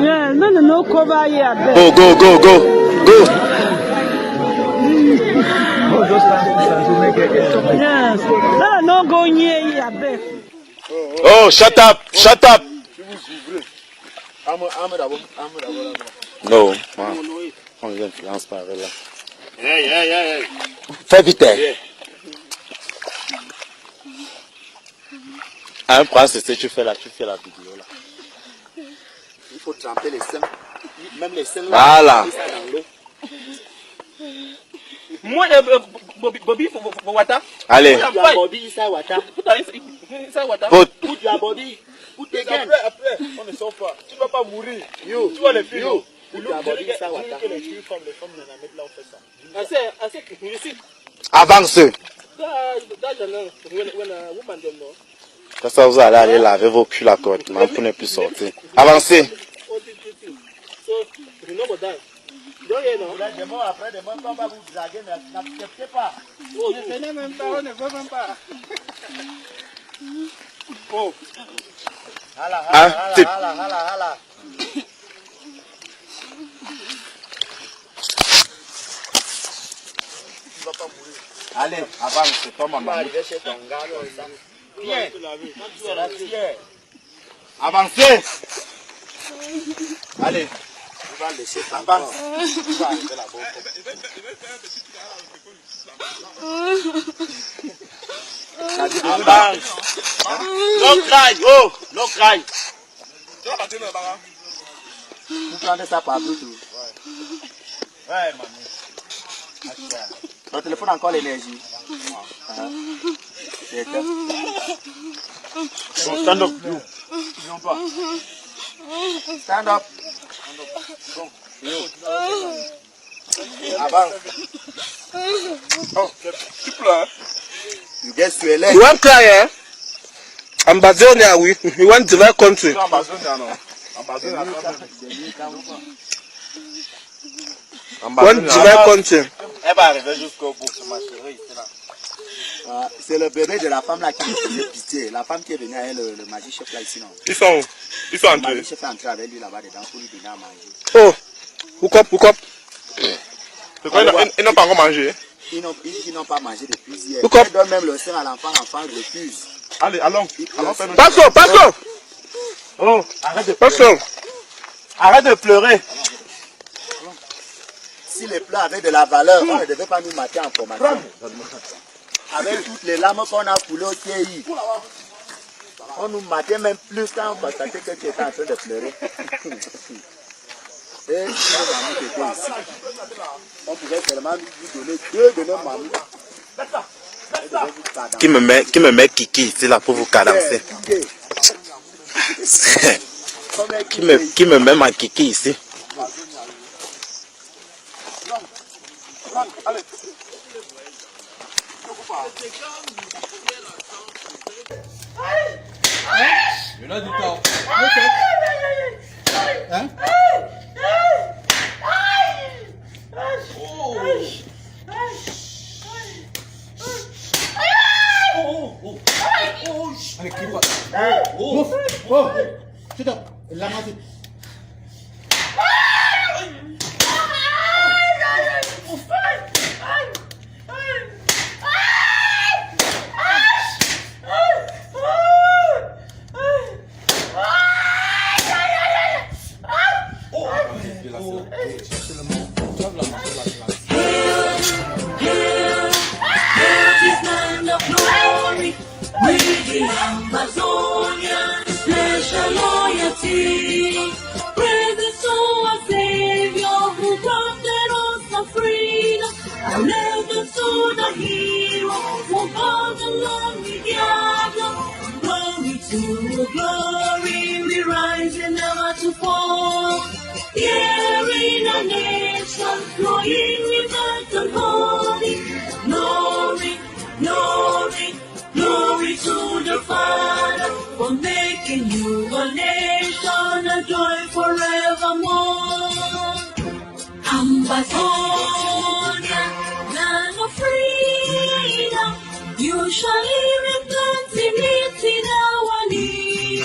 Yeah, no cover here, babe. Go. Yes, no go near here, babe. Oh, shut up. No, on l'influence par là. Fais vite. À un point, c'est ce que tu fais la vidéo là. Il faut tremper les seins. Même les seins. Voilà. Moi, Bobby, pour Wata. Allez. Bobby, ça Wata. Vote. Put la Bobby. Put les gains. Après, on ne sort pas. Tu ne vas pas mourir. Tu vois les filles. Put la Bobby, ça Wata. Les filles comme les femmes, on a mettre là, on fait ça. Avance. Ça, vous allez aller laver vos culs à côté. Mais vous ne plus sortir. Avancez. Après, demain, on va vous draguer, n'acceptez pas. Oh, ne venez même pas, on ne veut même pas. Oh. Hala. Tu vas pas mourir. Allez, avance, c'est toi maman. Arriver chez ton gars, viens. Avancez. Allez. Tu vas laisser ta avance. Tu vas arrêter la bombe. Avance. No cry, oh, no cry. Vous prenez ça partout. Ouais, maman. Ton téléphone a encore l'énergie. Stand up, you. Stand up. Avant. Oh, tu pleures. You get swelling. You want cry, eh? Ambazonia, we want the right country. Ambazonia, no. Ambazonia, want the right country. Elle va arriver jusqu'au bout, ma chérie. C'est le bébé de la femme là qui me faisait pitié. La femme qui est venue avec le magie chef là ici, non. Ils sont entrés. Le magie chef est entré avec lui là-bas dedans pour lui donner à manger. Oh, hook up. Ils n'ont pas encore mangé. Ils n'ont pas mangé depuis hier. Hook up. Ils donnent même le sein à l'enfant refuse. Allez, allons. Passe. Oh, arrête de pleurer. Si les pleurs avaient de la valeur, on ne devait pas nous mater en formation. Avec toutes les larmes qu'on a coulées au TI, on nous matait même plus quand on constatait que tu étais en train de pleurer. Et si le mamie était ici, on pouvait seulement lui donner 2 de nos mamies. Qui me met kiki ici là pour vous cadencer. Qui me met ma kiki ici. Allez. You know the talk. Hein? Allez, keep up. Move. Oh. Sit up. Lamati. Ambazonia, special loyalty. Praise to our Savior who granted us the freedom. Our legends to the hero who fought along with Diablo. Glory to glory, we rise and never to fall. Here in a nation, flowing with earth and holy. Glory, glory. Glory to the Father for making you a nation, a joy forevermore. Ambazonia, land of freedom, you shall live in plenty, meet in our need.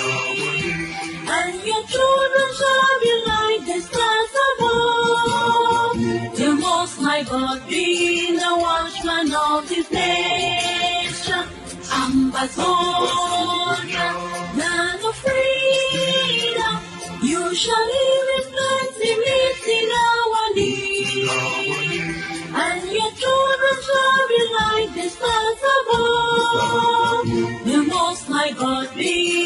And your children shall be like the stars above. The Most High God being the watchman of His nation. Ambazonia, land of freedom, you shall live in plenty, meet in our need. And your children shall be like the stars above. The Most High God be